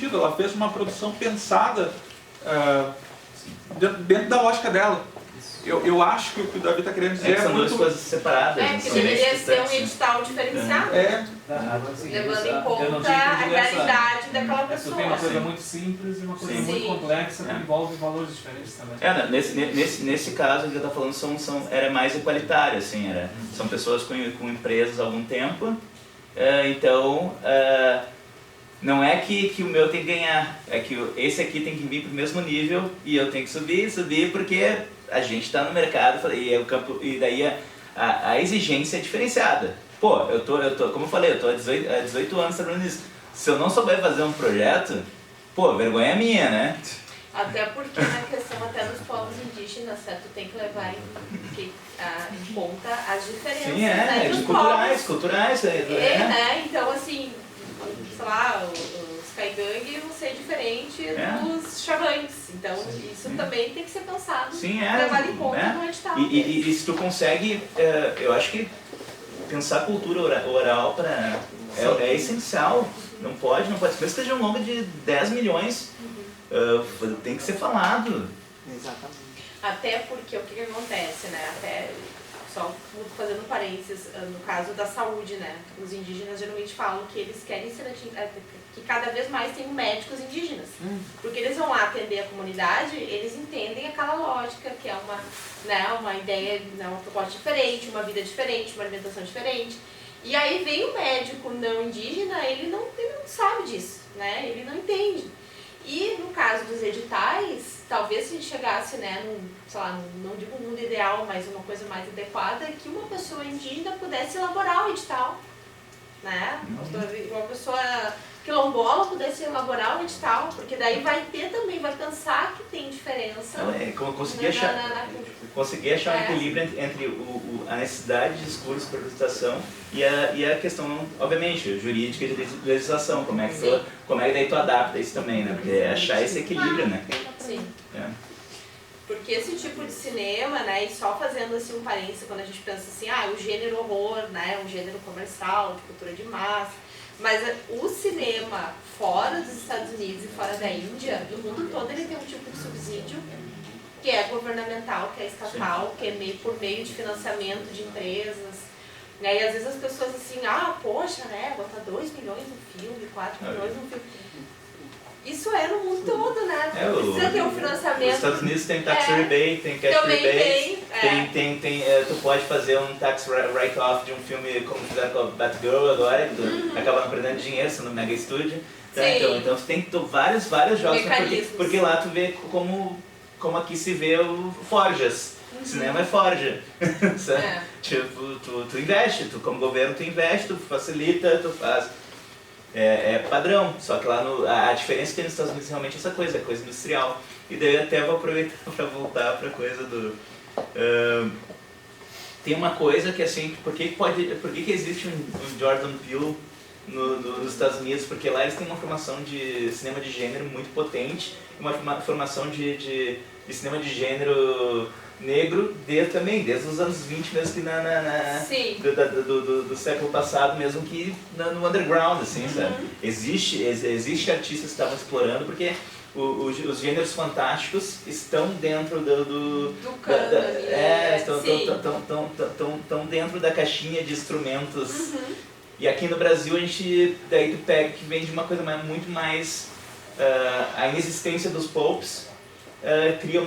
sentido. Ela fez uma produção pensada dentro da lógica dela. Eu acho que o que o Davi está querendo dizer são duas coisas separadas. Que deveria ser um edital diferenciado. Levando em conta a realidade daquela pessoa. Tem uma coisa muito simples e uma coisa muito complexa que envolve valores diferentes também. Nesse caso, a gente está falando, era mais igualitário, assim, são pessoas com empresas há algum tempo, então não é que o meu tem que ganhar, é que esse aqui tem que vir para o mesmo nível e eu tenho que subir porque a gente está no mercado e daí a exigência é diferenciada. Pô, como eu falei, eu tô há 18 anos trabalhando nisso. Se eu não souber fazer um projeto, pô, vergonha é minha, né? Até porque na questão até dos povos indígenas, certo? Tem que levar em conta as diferenças. Sim, culturais. Né? Então, assim, sei lá, os caigangue vão ser diferentes dos xavantes. Então, isso também tem que ser pensado, levado em conta no edital. E se tu consegue, eu acho que pensar a cultura oral é essencial. Não pode, mesmo que seja um longa de 10 milhões, tem que ser falado. Exatamente. Até porque o que acontece, né? Até só fazendo parênteses, no caso da saúde, né? Os indígenas geralmente falam que eles querem ser que cada vez mais tenham médicos indígenas. Porque eles vão lá atender a comunidade, eles entendem aquela lógica, que é uma ideia, uma proposta diferente, uma vida diferente, uma alimentação diferente. E aí vem o médico não indígena, ele não sabe disso, né? Ele não entende. E no caso dos editais, talvez se a gente chegasse, né, não digo um mundo ideal, mas uma coisa mais adequada, que uma pessoa indígena pudesse elaborar o edital, né? Uma pessoa quilombola pudesse elaborar o edital, porque daí vai pensar que tem diferença. Conseguir achar um equilíbrio entre a necessidade de discurso para apresentação e a questão, obviamente, jurídica de legislação, como é que daí tu adapta isso também, né? Porque é achar esse equilíbrio, né? Sim. Porque esse tipo de cinema, né, e só fazendo assim um parênteses, quando a gente pensa assim, o gênero horror, né, um gênero comercial, de cultura de massa, mas o cinema fora dos Estados Unidos e fora da Índia, no mundo todo ele tem um tipo de subsídio que é governamental, que é estatal, que é por meio de financiamento de empresas, né, e às vezes as pessoas assim, poxa, né, botar 2 milhões no filme, 4 milhões no filme. Isso é no mundo todo, né? Precisa ter um financiamento. Os Estados Unidos tem tax rebate, tem cash rebate, tu pode fazer um tax write-off de um filme como fizeram com a Batgirl agora, que tu acaba não perdendo dinheiro, sendo no mega estúdio. Então tu tem vários jogos, porque lá tu vê como aqui se vê o Forjas. Cinema é forja. Tipo, tu investe, como governo tu investe, tu facilita, tu faz. É padrão, só que lá a diferença que tem nos Estados Unidos realmente é essa coisa, coisa industrial. E daí até vou aproveitar para voltar para a coisa do... tem uma coisa que assim, por que existe um Jordan Peele nos Estados Unidos? Porque lá eles têm uma formação de cinema de gênero muito potente, uma formação de cinema de gênero negro desde os anos 20, mesmo que do século passado, mesmo que no underground, assim, sabe? Existe artistas que estavam explorando, porque os gêneros fantásticos estão dentro do estão dentro da caixinha de instrumentos. E aqui no Brasil daí tu pega que vem de uma coisa muito mais a inexistência dos popes cria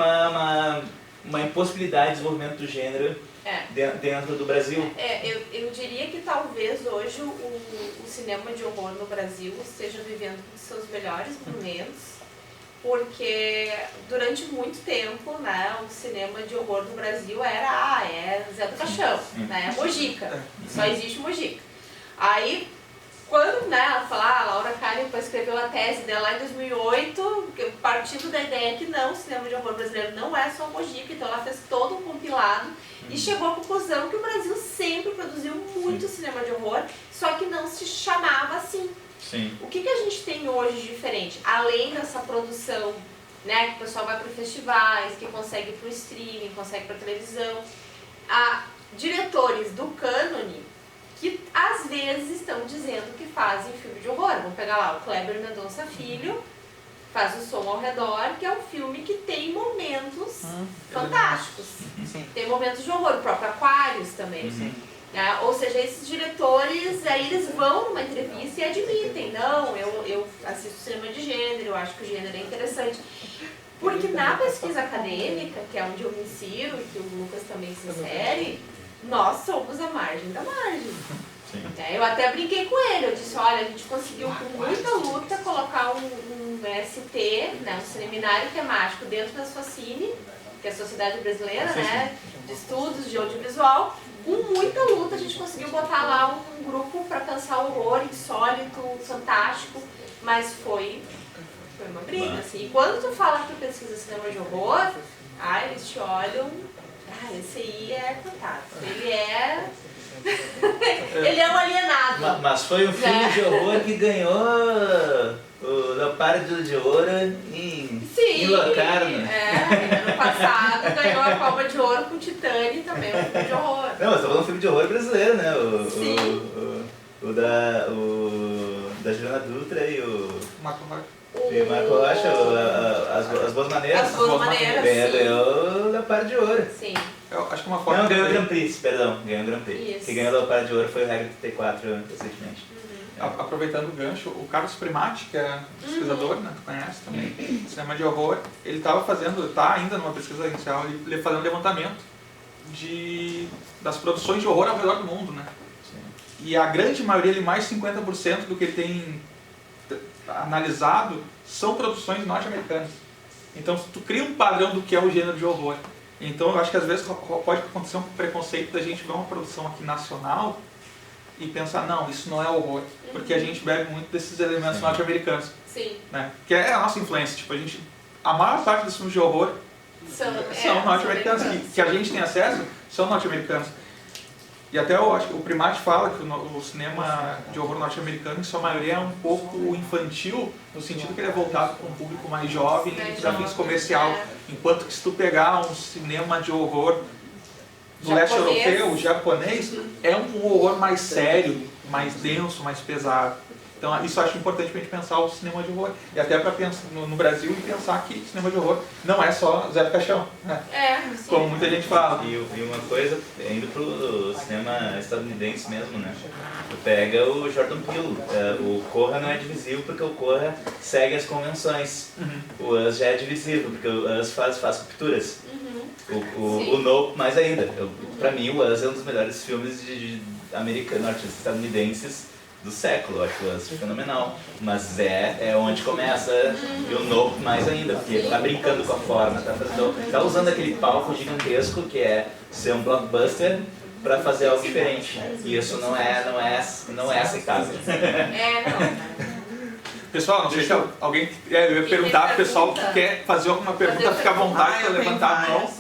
uma impossibilidade de desenvolvimento do gênero dentro do Brasil. Eu diria que talvez hoje o cinema de horror no Brasil esteja vivendo seus melhores momentos, porque durante muito tempo, né, o cinema de horror no Brasil era Zé do Caixão, né, Mojica, só existe Mojica. Aí, quando, né, a Laura Karen escreveu a tese dela lá em 2008, partindo da ideia que não, o cinema de horror brasileiro não é só Mojica, então ela fez todo um compilado e chegou à conclusão que o Brasil sempre produziu muito cinema de horror, só que não se chamava assim. Sim. O que a gente tem hoje de diferente? Além dessa produção, né, que o pessoal vai para festivais, que consegue para o streaming, consegue para televisão, diretores do cânone, que às vezes estão dizendo que fazem filme de horror. Vamos pegar lá o Kleber Mendonça Filho, faz o Som ao Redor, que é um filme que tem momentos fantásticos. Sim. Tem momentos de horror, o próprio Aquários também. Ou seja, esses diretores, aí eles vão numa entrevista e admitem, não, eu assisto cinema de gênero, eu acho que o gênero é interessante. Porque na pesquisa acadêmica, que é onde eu me insiro e que o Lucas também se insere, nós somos a margem da margem. Eu até brinquei com ele, eu disse, olha, a gente conseguiu com muita luta colocar um ST, né, um seminário temático dentro da SOCINE, que é a Sociedade Brasileira, né, de Estudos de Audiovisual. Com muita luta a gente conseguiu botar lá um grupo para pensar horror insólito, fantástico, mas foi uma briga, assim. E quando tu fala que tu pesquisa cinema de horror, eles te olham, esse aí é coitado, ele é... ele é um alienado. Mas foi um filme de horror que ganhou o Leopardo de Ouro em Locarno. Ano passado ganhou a Palma de Ouro com Titane, também um filme de horror. Não, mas tô falando um filme de horror brasileiro, né? O da Juliana Dutra e o Marco Rocha, As Boas Maneiras. As Boas Maneiras, ganhou o Leopardo de Ouro. Sim. Eu acho que uma forma... Não, ganhou o Grand Prix, perdão. Ganhou o Grand Prix. Isso. Quem ganhou o Leopardo de Ouro foi o Regra 34 recentemente. Aproveitando o gancho, o Carlos Primati, que é pesquisador, né, tu conhece também, cinema de horror, ele está ainda numa pesquisa inicial, ele fazendo levantamento das produções de horror ao redor do mundo, né? Sim. E a grande maioria, mais de 50% do que ele tem analisado, são produções norte-americanas. Então, tu cria um padrão do que é o gênero de horror. Então, eu acho que às vezes pode acontecer um preconceito da gente ver uma produção aqui nacional e pensar, não, isso não é horror, porque a gente bebe muito desses elementos norte-americanos. Sim. Né? Que é a nossa influência. Tipo, a maior parte dos filmes de horror são norte-americanos, que a gente tem acesso, são norte-americanos. E até eu acho que o Primati fala que o cinema de horror norte-americano, em sua maioria, é um pouco infantil, no sentido que ele é voltado para um público mais jovem e para fins comercial. Enquanto que se tu pegar um cinema de horror do leste europeu, japonês, é um horror mais sério, mais denso, mais pesado. Então isso eu acho importante para a gente pensar o cinema de horror. E até para pensar no Brasil e pensar que cinema de horror não é só Zé do Caixão, né? Como muita gente fala. E uma coisa, indo pro cinema estadunidense mesmo, né? Tu pega o Jordan Peele, o Corra não é divisivo porque o Corra segue as convenções. O Us já é divisivo porque o Us faz rupturas. O Nope mais ainda. Pra mim o Us é um dos melhores filmes de americanos, estadunidenses do século, eu acho o Us fenomenal. Mas é onde começa, e o Nope mais ainda, porque tá brincando com a forma, tá usando aquele palco gigantesco que é ser um blockbuster para fazer algo diferente. E isso não é aceitável. Pessoal, não sei se alguém... eu ia perguntar pro pessoal que quer fazer alguma pergunta, fica à vontade para levantar a mão.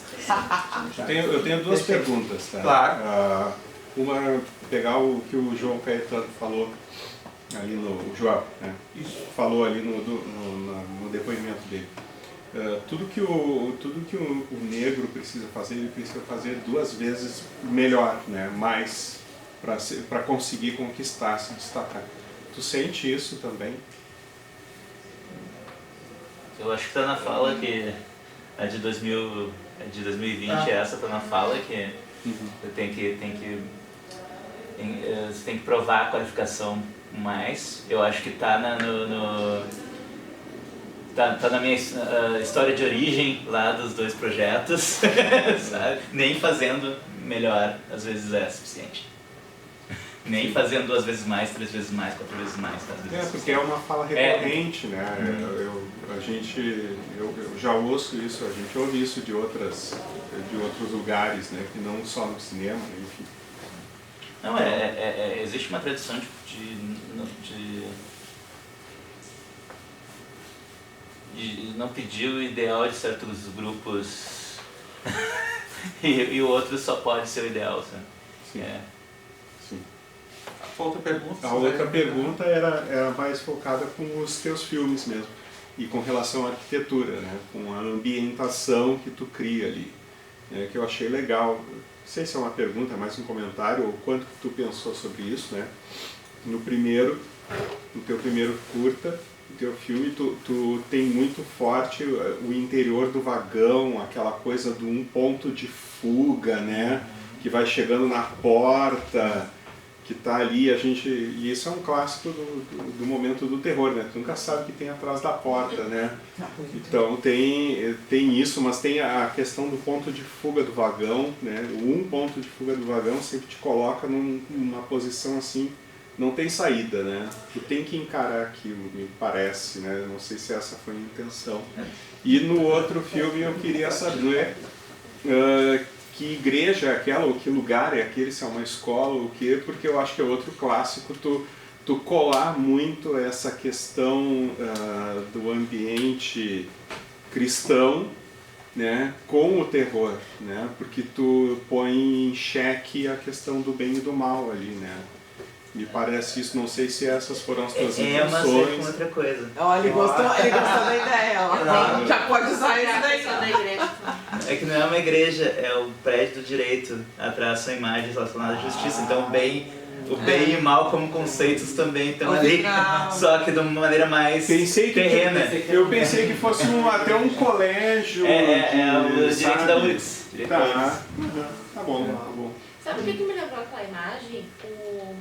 Eu tenho duas perguntas, tá? Claro. Uma, pegar o que o João Caetano falou ali o João, né? Falou ali no depoimento dele. Tudo que o negro precisa fazer, ele precisa fazer 2 vezes melhor, né? Mais, para conseguir conquistar, se destacar. Tu sente isso também? Eu acho que tá na fala que a de 2020, essa tá na fala que você tem que provar a qualificação mais. Eu acho que tá na minha história de origem lá dos 2 projetos, sabe? Nem fazendo melhor, às vezes é suficiente. Nem fazendo 2 vezes mais, 3 vezes mais, 4 vezes mais. Porque é uma fala recorrente, né? Eu já ouço isso, a gente ouve isso de outros lugares, né? Que não só no cinema, enfim. Não, existe uma tradição de não pedir o ideal de certos grupos e o outro só pode ser o ideal, sabe? Sim. Sim. Outra pergunta? A outra pergunta era mais focada com os teus filmes mesmo, e com relação à arquitetura, né? Com a ambientação que tu cria ali. que eu achei legal. Não sei se é uma pergunta, é mais um comentário, ou quanto tu pensou sobre isso, né? No teu primeiro curta, no teu filme, tu tem muito forte o interior do vagão, aquela coisa do um ponto de fuga, né? Que vai chegando na porta, que tá ali, e isso é um clássico do momento do terror, né? Tu nunca sabe o que tem atrás da porta, né? Então tem isso, mas tem a questão do ponto de fuga do vagão, né? Um ponto de fuga do vagão sempre te coloca numa posição assim, não tem saída, né? Tu tem que encarar aquilo, me parece, né? Não sei se essa foi a intenção. E no outro filme eu queria saber que igreja é aquela, ou que lugar é aquele, se é uma escola ou o quê, porque eu acho que é outro clássico, tu colar muito essa questão do ambiente cristão, né, com o terror, né, porque tu põe em xeque a questão do bem e do mal ali, né. Me parece isso, não sei se essas foram as tuas intenções. Mas é com outra coisa. Olha, ele gostou da ideia. Ó. Já pode usar isso daí. Da igreja. É que não é uma igreja, é o prédio do direito, atrás são imagens relacionadas à justiça. Então o bem e o mal como conceitos também estão ali, só que de uma maneira mais terrena. Eu pensei que fosse até um colégio. O direito da URGS. Tá bom. Sabe o que me lembrou aquela imagem? O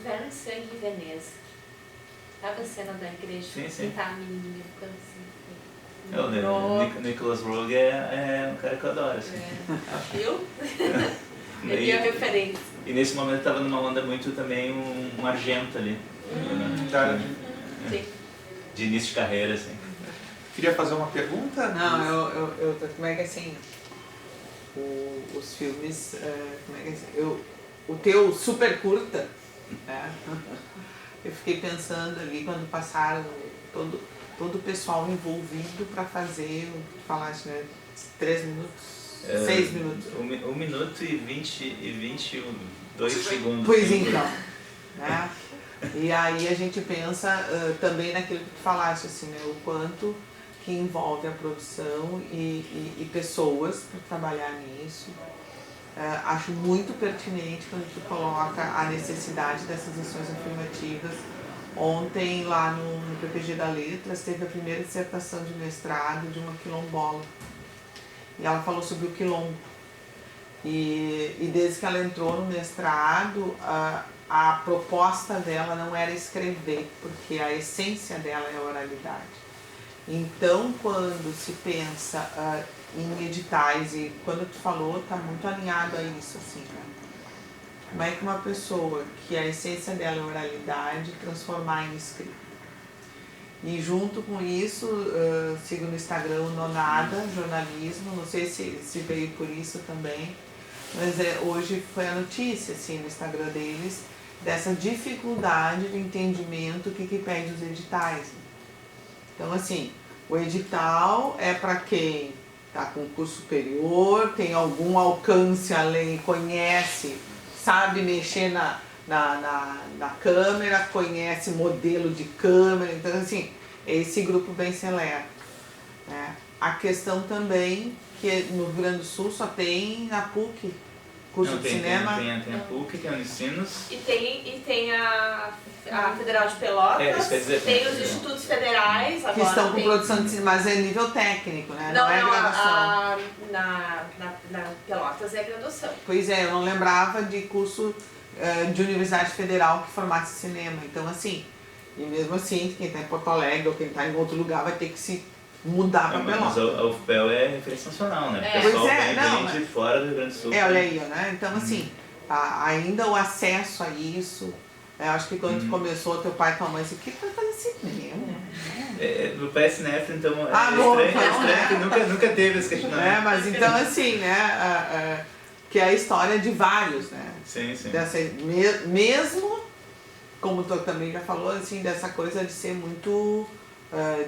Inverno de Sangue em Veneza. Sabe a cena da igreja? Sim. Tá a menininha ficando assim. O Nicholas Roeg é um cara que eu adoro. Assim. Viu? Ele é a referência. E nesse momento estava numa onda muito também um Argento ali. Sim. De início de carreira, assim. Queria fazer uma pergunta? Não, eu como é que assim, os filmes, como é que assim, o teu super curta, eu fiquei pensando ali quando passaram todo o pessoal envolvido para fazer, tu falaste, né, 3 minutos, 6 minutos. 1 minuto e 22 segundos. Pois então, né? E aí a gente pensa também naquilo que tu falaste, assim, né, o quanto que envolve a produção e pessoas para trabalhar nisso. Acho muito pertinente quando tu coloca a necessidade dessas ações afirmativas. Ontem, lá no PPG da Letras, teve a primeira dissertação de mestrado de uma quilombola. E ela falou sobre o quilombo. E desde que ela entrou no mestrado, a proposta dela não era escrever, porque a essência dela é a oralidade. Então, quando se pensa em editais, e quando tu falou, está muito alinhado a isso, assim, né? Como é que uma pessoa que a essência dela é oralidade transformar em escrita? E junto com isso, sigo no Instagram o Nonada Jornalismo, não sei se veio por isso também, mas hoje foi a notícia, assim, no Instagram deles, dessa dificuldade de entendimento que pede os editais. Então, assim, o edital é para quem está com curso superior, tem algum alcance além, conhece, sabe mexer na câmera, conhece modelo de câmera, então assim, esse grupo bem seleto. Né? A questão também, que no Rio Grande do Sul só tem na PUC, curso de cinema. Tem a PUC, tem a Unicinos. E tem a Federal de Pelotas, isso quer dizer, tem os institutos federais. Que estão com produção de cinema, mas é nível técnico, né? Não é graduação. Na Pelotas é graduação. Pois é, eu não lembrava de curso de Universidade Federal que formasse cinema. Então, assim, e mesmo assim, quem está em Porto Alegre ou quem está em outro lugar vai ter que se mudar para Pelotas. Mas a UFPEL é referência nacional, né? O pessoal vem de fora do Rio Grande do Sul. Olha aí, né? Então, assim, ainda o acesso a isso, eu acho que quando começou, teu pai e tua mãe disse, o que vai fazer cinema? Meu pai é cinéfilo, então é estranho que nunca teve esse questionamento. Mas então, assim, né? Que é a história de vários, né? Sim. Mesmo, como tu também já falou, assim, dessa coisa de ser muito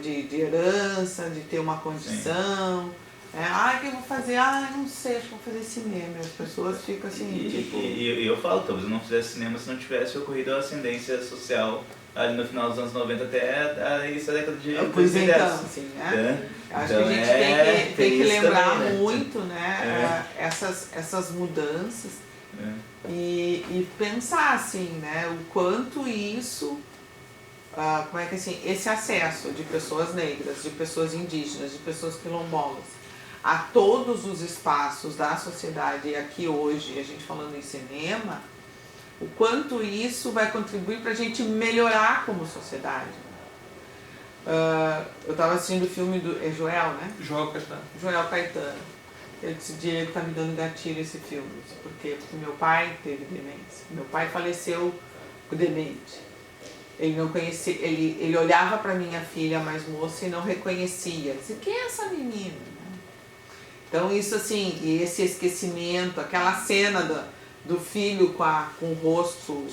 de herança, de ter uma condição. O que eu vou fazer? Não sei, acho que vou fazer cinema. As pessoas ficam assim, E eu falo, talvez eu não fizesse cinema se não tivesse ocorrido a ascendência social ali no final dos anos 90 até isso a década de 2010. Pois então, assim, né? Acho que a gente tem que lembrar também, né? Muito, né? Essas mudanças e pensar, assim, né? O quanto isso, como é que assim, esse acesso de pessoas negras, de pessoas indígenas, de pessoas quilombolas, a todos os espaços da sociedade, e aqui hoje, a gente falando em cinema, o quanto isso vai contribuir para a gente melhorar como sociedade. Eu estava assistindo o filme do Joel, né? Joel Caetano. Eu disse, Diego, tá me dando gatilho esse filme. Por quê? Porque meu pai teve demência. Meu pai faleceu demente. Ele não conhecia, ele olhava para minha filha mais moça e não reconhecia. Disse, quem é essa menina? Então isso assim, e esse esquecimento, aquela cena do filho com o rosto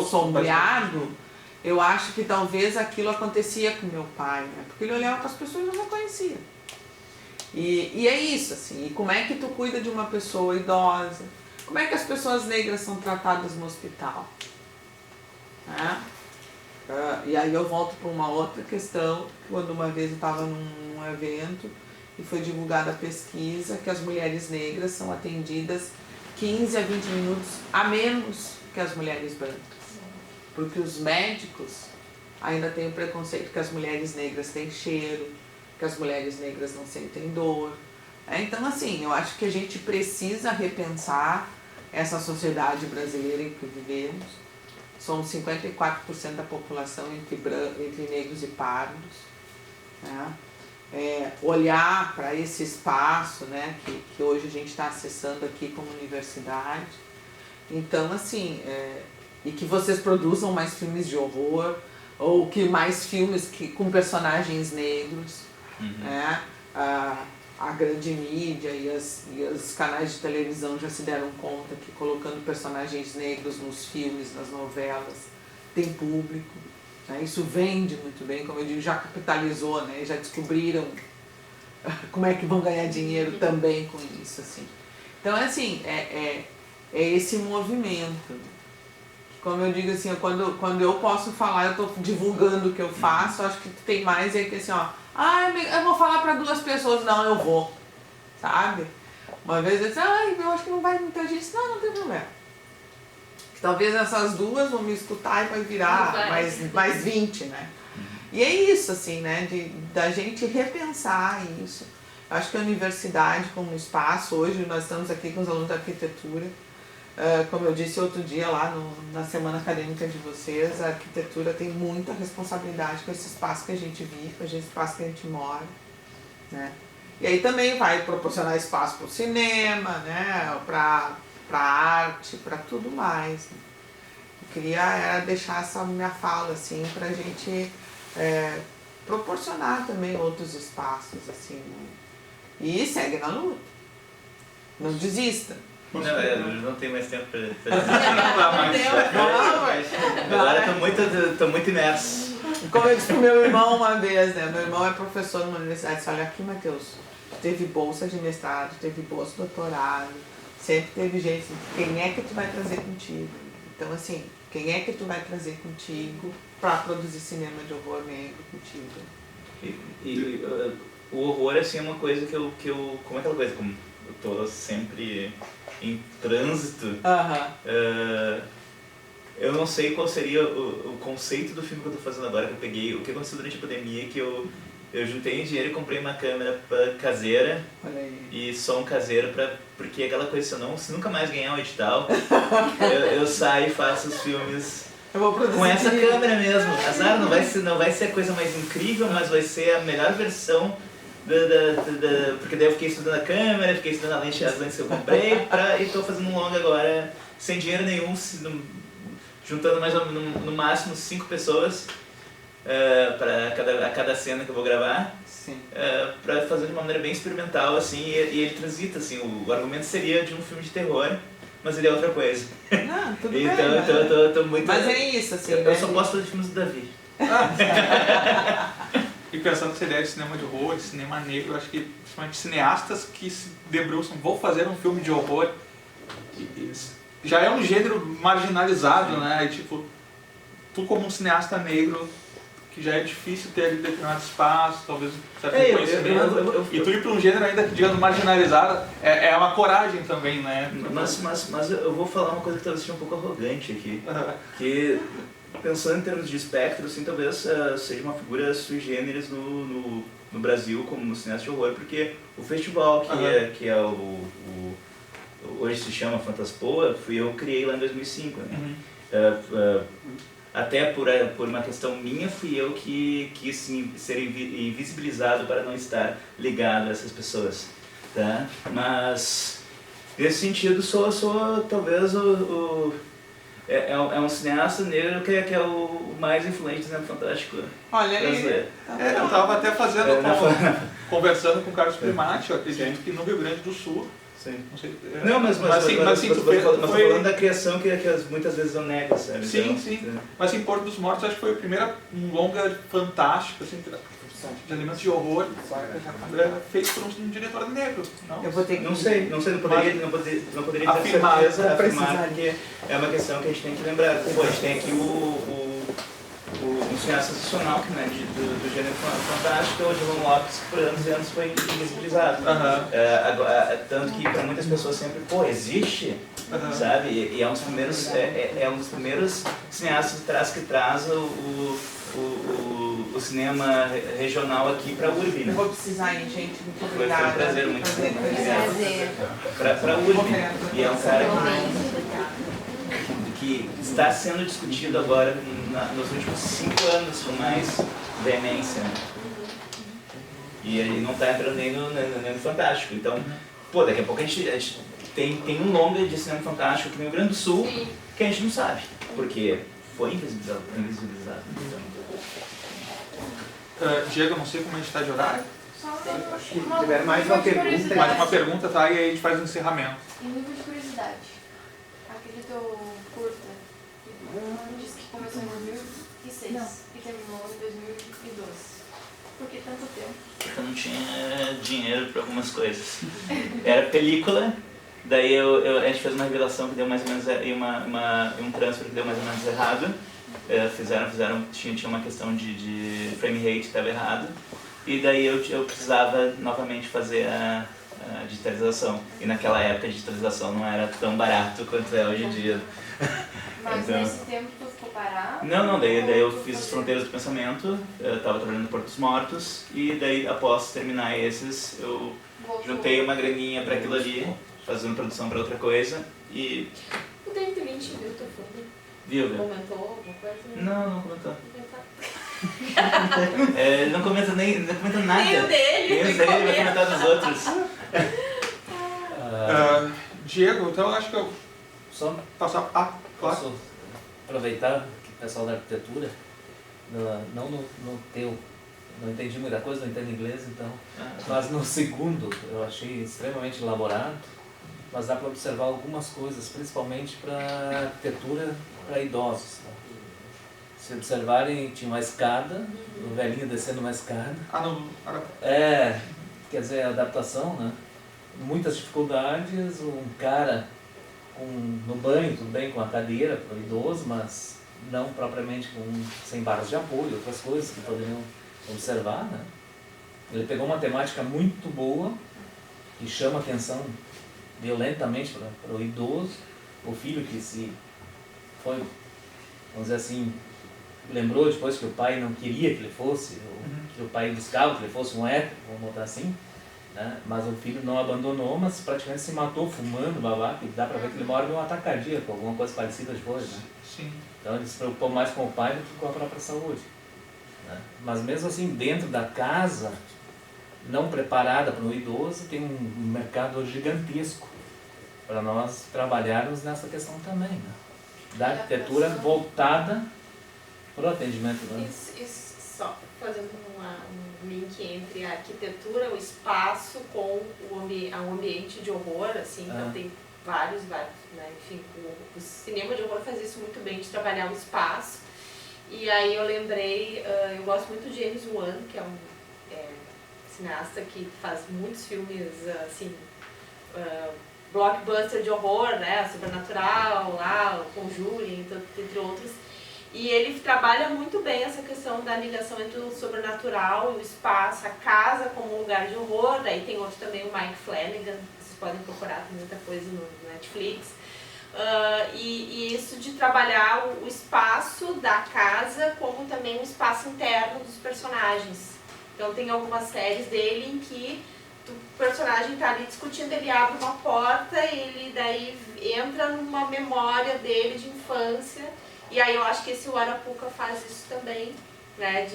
sombreado, eu acho que talvez aquilo acontecia com meu pai, né? Porque ele olhava para as pessoas e não reconhecia. E é isso, assim, e como é que tu cuida de uma pessoa idosa? Como é que as pessoas negras são tratadas no hospital? Né? E aí eu volto para uma outra questão, quando uma vez eu estava num evento e foi divulgada a pesquisa que as mulheres negras são atendidas 15 a 20 minutos a menos que as mulheres brancas. Porque os médicos ainda têm o preconceito que as mulheres negras têm cheiro, que as mulheres negras não sentem dor. Então, assim, eu acho que a gente precisa repensar essa sociedade brasileira em que vivemos. Somos 54% da população entre negros e pardos. Né? Olhar para esse espaço, né, que hoje a gente está acessando aqui como universidade. Então, assim, e que vocês produzam mais filmes de horror, ou que mais filmes com personagens negros. Né? A grande mídia e os canais de televisão já se deram conta que colocando personagens negros nos filmes, nas novelas, tem público. Né? Isso vende muito bem, como eu digo, já capitalizou, né? Já descobriram como é que vão ganhar dinheiro também com isso. Assim. Então, assim, é esse movimento. Como eu digo assim, quando eu posso falar, eu estou divulgando o que eu faço, acho que tem mais que assim, ó, eu vou falar para 2 pessoas, não, eu vou, sabe? Uma vez eu disse, eu acho que não vai muita gente, não tem problema. Talvez essas 2 vão me escutar e vai virar mais 20, né? E é isso, assim, né, da gente repensar isso. Acho que a universidade como espaço, hoje nós estamos aqui com os alunos da arquitetura, como eu disse outro dia lá na semana acadêmica de vocês, a arquitetura tem muita responsabilidade com esse espaço que a gente vive, com esse espaço que a gente mora, né? E aí também vai proporcionar espaço para o cinema, né? Para arte, para tudo mais. Eu queria deixar essa minha fala assim, para a gente proporcionar também outros espaços, assim, né? E segue na luta, não desista. Não, eu não tenho mais tempo para agora estou muito imerso. Como eu disse pro meu irmão uma vez, né? Meu irmão é professor numa universidade, disse, olha aqui, Matheus, teve bolsa de mestrado, teve bolsa de doutorado, sempre teve gente, quem é que tu vai trazer contigo? Então, assim, quem é que tu vai trazer contigo para produzir cinema de horror negro contigo? E o horror, assim, é uma coisa que eu como é aquela coisa, como eu tô sempre em trânsito, eu não sei qual seria o conceito do filme que eu tô fazendo agora, que eu peguei, o que aconteceu durante a pandemia, que eu juntei dinheiro e comprei uma câmera caseira e som caseiro, porque aquela coisa, se nunca mais ganhar um edital, eu saio e faço os filmes com essa câmera mesmo. Azar, não vai ser a coisa mais incrível, mas vai ser a melhor versão porque daí eu fiquei estudando a câmera, fiquei estudando as lentes que eu comprei e estou fazendo um longa agora sem dinheiro nenhum, juntando mais ou menos no máximo 5 pessoas para cada cena que eu vou gravar, para fazer de uma maneira bem experimental, assim, e ele transita, assim, o argumento seria de um filme de terror, mas ele é outra coisa. Não, tudo bem. Então eu tô muito... Mas é isso, assim, eu só posso fazer filmes do Davi. E pensando nessa ideia de cinema de horror, de cinema negro, eu acho que principalmente cineastas que se debruçam, vou fazer um filme de horror, já é um gênero marginalizado, né? E, tipo, tu como um cineasta negro, que já é difícil ter ali determinado espaço, talvez certo reconhecimento, e tu ir para um gênero ainda, digamos, marginalizado, é uma coragem também, né? Mas eu vou falar uma coisa que talvez seja um pouco arrogante aqui, que pensando em termos de espectro, assim, talvez seja uma figura sui generis no Brasil como no cineasta de horror, porque o festival que é hoje se chama Fantaspoa, eu criei lá em 2005, né? Até por uma questão minha, fui eu que quis ser invisibilizado para não estar ligado a essas pessoas, tá? Mas nesse sentido sou talvez um cineasta negro que é o mais influente do cinema fantástico brasileiro. Eu estava até conversando com o Carlos Primati, eu acredito que no Rio Grande do Sul. Sim. Não sei. Mas falando da criação que muitas vezes eu nego, sabe? Sim, então, sim. Mas em Porto dos Mortos acho que foi a primeira longa fantástica, assim, de elementos de horror, feito por um diretor negro. Não? Eu vou ter que... Não poderia ter certeza afirmar, porque é uma questão que a gente tem que lembrar. Pô, a gente tem aqui um cineasta sensacional que, né, do gênero fantástico, o João Lopes, que por anos e anos foi invisibilizado. Tanto que para muitas pessoas sempre, pô, existe, sabe? E é um dos primeiros cineastas que traz o cinema regional aqui para a URB. Eu vou precisar ir, gente. Muito obrigada. Foi um prazer, muito obrigado. Para a URB. E é um cara que está sendo discutido agora nos últimos 5 anos com mais veemência. E ele não está entrando nem no Fantástico. Então, pô, daqui a pouco a gente tem um longa de cinema fantástico aqui no Rio Grande do Sul que a gente não sabe, porque foi invisibilizado. Diego, não sei como a gente está de horário. Se tiver mais uma pergunta. Mais uma pergunta, tá? E aí a gente faz um encerramento. Em nível de curiosidade, aquele teu curta, disse que começou em 2006 e terminou em 2012. Por que tanto tempo? Porque eu não tinha dinheiro para algumas coisas. Era película, daí a gente fez uma revelação que deu mais ou menos, e um transfer que deu mais ou menos errado. Tinha uma questão de frame rate que estava errado. E daí eu precisava novamente fazer a digitalização. E naquela época a digitalização não era tão barato quanto é hoje em dia. Mas então, nesse tempo tu ficou parado? Não, daí eu fiz as Fronteiras do Pensamento, eu estava trabalhando no Porto dos Mortos, e daí após terminar esses, eu juntei uma graninha para aquilo ali, fazendo produção para outra coisa, e... O David Lynch viu teu filme? Viu? Comentou alguma coisa? Não comentou. Não comenta nada. Nem o dele, vai comentar dos outros. Diego, então eu acho que eu... Só passar... claro. Posso aproveitar que o pessoal da arquitetura, não no teu, não entendi muita coisa, não entendo inglês, então, mas no segundo eu achei extremamente elaborado, mas dá para observar algumas coisas, principalmente para arquitetura para idosos. Tá? Se observarem, tinha uma escada, o velhinho descendo uma escada. Quer dizer, a adaptação, né? Muitas dificuldades, um cara no banho, tudo bem, com a cadeira para o idoso, mas não propriamente sem barras de apoio, outras coisas que poderiam observar, né? Ele pegou uma temática muito boa que chama atenção violentamente para o idoso, o filho que foi, vamos dizer assim, lembrou depois que o pai não queria que ele fosse, que o pai buscava que ele fosse um hétero, vamos botar assim, né? Mas o filho não abandonou, mas praticamente se matou fumando, babaca, e dá pra ver que ele mora num ataque cardíaco, alguma coisa parecida depois, né? Sim. Então ele se preocupou mais com o pai do que com a própria saúde, né? Mas mesmo assim, dentro da casa, não preparada para o idoso, tem um mercado gigantesco para nós trabalharmos nessa questão também, né? Da arquitetura voltada para o atendimento. Né? Isso só fazendo um link entre a arquitetura, o espaço com o ambiente de horror, assim, então tem vários, né? Enfim, o cinema de horror faz isso muito bem, de trabalhar o espaço. E aí eu lembrei, eu gosto muito de James Wan, que é um cineasta que faz muitos filmes, assim, blockbuster de horror, né, Sobrenatural, lá, o Conjuring, entre outros. E ele trabalha muito bem essa questão da ligação entre o sobrenatural e o espaço, a casa como um lugar de horror. Daí tem outro também, o Mike Flanagan, vocês podem procurar, tem muita coisa no Netflix. E isso de trabalhar o espaço da casa como também o espaço interno dos personagens. Então tem algumas séries dele em que o personagem está ali discutindo, ele abre uma porta, ele daí entra numa memória dele de infância. E aí eu acho que esse Arapuca faz isso também, né,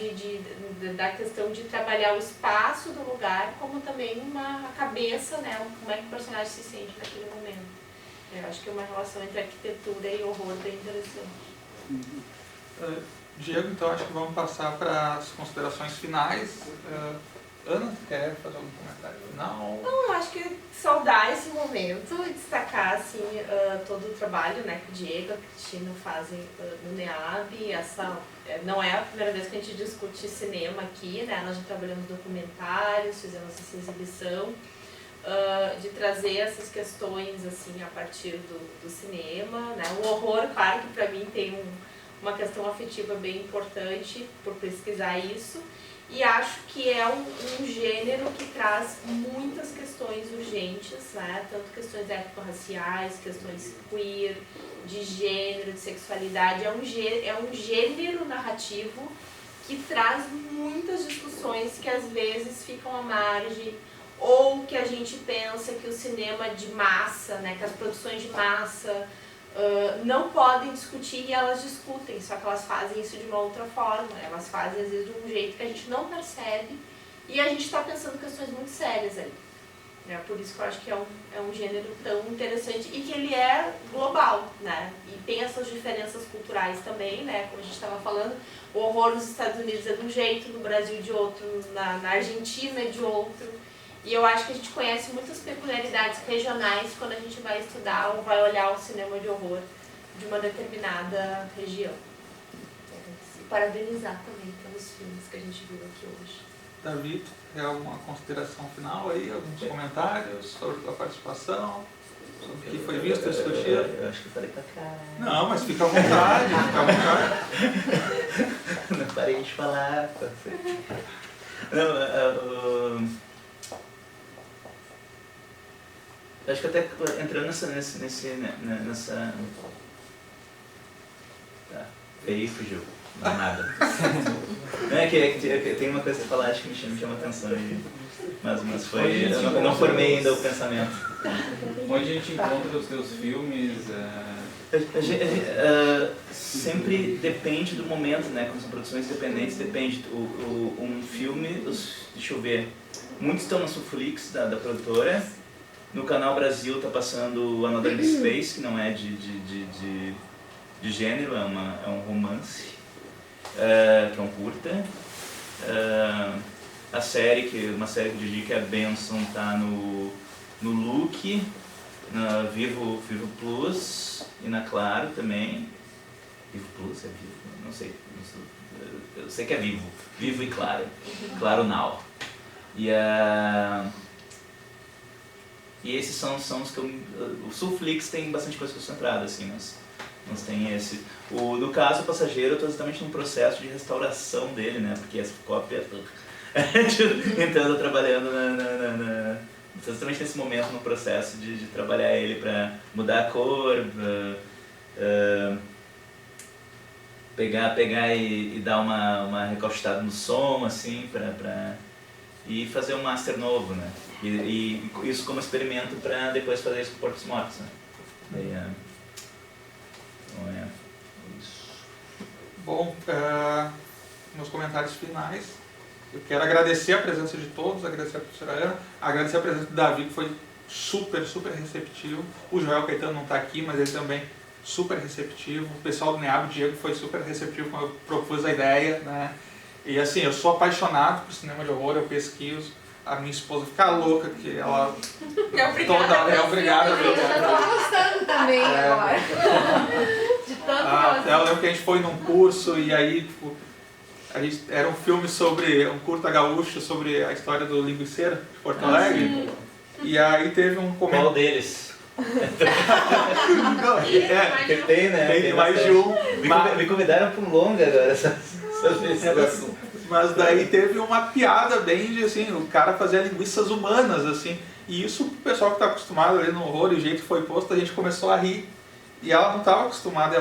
da questão de trabalhar o espaço do lugar como também a cabeça, né, como é que o personagem se sente naquele momento. Eu acho que é uma relação entre arquitetura e horror bem interessante. Diego, então acho que vamos passar para as considerações finais. Ana, quer fazer algum comentário final? Não, acho que saudar esse momento e destacar assim, todo o trabalho, né, que o Diego e a Cristina fazem no NEAB. Não é a primeira vez que a gente discute cinema aqui, né? Nós já trabalhamos documentários, fizemos essa exibição, de trazer essas questões assim, a partir do cinema. Né? O horror, claro que para mim tem uma questão afetiva bem importante por pesquisar isso. E acho que é um gênero que traz muitas questões urgentes, né? Tanto questões étnico-raciais, questões queer, de gênero, de sexualidade. É um gênero narrativo que traz muitas discussões que às vezes ficam à margem, ou que a gente pensa que o cinema de massa, né? Que as produções de massa não podem discutir, e elas discutem, só que elas fazem isso de uma outra forma, elas fazem às vezes de um jeito que a gente não percebe e a gente está pensando questões muito sérias ali. Por isso que eu acho que é um gênero tão interessante e que ele é global, né? E tem essas diferenças culturais também, né? Como a gente estava falando, o horror nos Estados Unidos é de um jeito, no Brasil de outro, na Argentina é de outro. E eu acho que a gente conhece muitas peculiaridades regionais quando a gente vai estudar ou vai olhar o cinema de horror de uma determinada região. E parabenizar também pelos filmes que a gente viu aqui hoje. Davi, é alguma consideração final aí? Alguns comentários sobre a participação? Sobre o que foi visto, discutido? Eu acho que eu falei pra caralho. Não, mas fica à vontade, fica à vontade. Não parei de falar. Não, acho que até entrando nessa... Tá, aí fugiu, não é nada. Não é que tem uma coisa a falar, acho que me chama atenção, mas foi... Eu não formei ainda o pensamento. Onde a gente encontra os teus filmes? Sempre depende do momento, né? Quando são produções independentes, depende. Um filme, deixa eu ver, muitos estão na Sulflix, da produtora. No Canal Brasil está passando Another in Space, que não é de gênero, é um romance, que é um curta. Uma série que eu dirigi, que é a Benson, está no Look, na Vivo Plus e na Claro também. Vivo Plus é Vivo? Não sei. Eu sei que é Vivo e Claro. Claro Now. E esses são os que o Sulflix tem bastante coisa concentrada, assim, mas tem esse. No caso, o Passageiro, eu estou exatamente num processo de restauração dele, né? Porque essa cópia... então eu estou trabalhando exatamente nesse momento, no processo de trabalhar ele para mudar a cor, pegar e dar uma recaustada no som, assim, e fazer um master novo, né? E isso como experimento para depois fazer isso com Porcos Mortos, né? Então isso. Bom, meus comentários finais. Eu quero agradecer a presença de todos, agradecer a professora Ana, agradecer a presença do Davi, que foi super receptivo. O Joel Caetano não está aqui, mas ele também super receptivo. O pessoal do NEAB, o Diego, foi super receptivo quando eu propus a ideia, né? E assim, eu sou apaixonado por cinema de horror, eu pesquiso. A minha esposa fica louca, que ela... É obrigada. Eu tô gostando também agora. De tanto eu lembro que a gente foi num curso e aí, tipo, era um filme sobre, um curta gaúcho sobre a história do linguiceiro de Porto Alegre. E aí teve um comentário... Qual deles? Tem, né? Tem mais de um. Me convidaram para um longa agora, sobre esse assunto. Mas daí teve uma piada bem de assim, o cara fazia linguiças humanas, assim. E isso o pessoal que está acostumado ali no horror e o jeito que foi posto, a gente começou a rir. E ela não estava acostumada,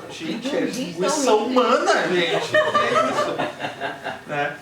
gente, é linguiça humana, gente. É isso. Né?